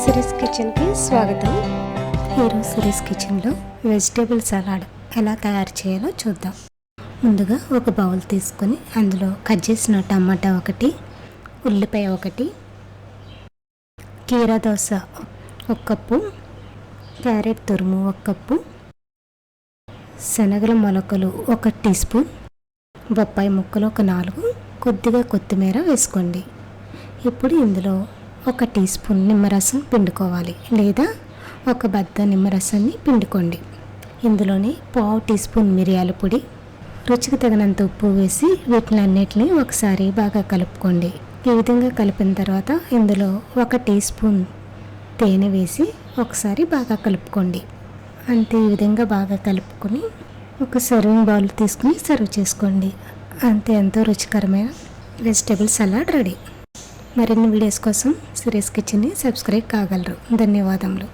Series కిచెన్కి స్వాగతం. ఈరోజు సిరీస్ కిచెన్లో వెజిటేబుల్ సలాడ్ ఎలా తయారు చేయాలో చూద్దాం. ముందుగా ఒక బౌల్ తీసుకొని అందులో కట్ చేసిన టమాటా ఒకటి, ఉల్లిపాయ ఒకటి, కీరా దోస ఒక కప్పు, క్యారెట్ తురుము ఒక కప్పు, శనగల మొలకలు 1 టీ స్పూన్, బొప్పాయి ముక్కలు ఒక 4, కొద్దిగా కొత్తిమీర వేసుకోండి. ఇప్పుడు ఇందులో 1 టీ స్పూన్ నిమ్మరసం పిండుకోవాలి, లేదా ఒక బద్ద నిమ్మరసాన్ని పిండుకోండి. ఇందులోనే 1/2 టీ స్పూన్ మిరియాల పొడి, రుచికి తగినంత ఉప్పు వేసి వీటిని అన్నిటిని ఒకసారి బాగా కలుపుకోండి. ఈ విధంగా కలిపిన తర్వాత ఇందులో 1 టీ స్పూన్ తేనె వేసి ఒకసారి బాగా కలుపుకోండి. అంతే, ఈ విధంగా బాగా కలుపుకొని ఒక సర్వింగ్ బౌల్ తీసుకుని సర్వ్ చేసుకోండి. అంతే, ఎంతో రుచికరమైన వెజిటేబుల్ సలాడ్ రెడీ. మరిన్ని వీడియోస్ కోసం సిరీస్ కిచెన్ని సబ్స్క్రైబ్ కాగలరు. ధన్యవాదములు.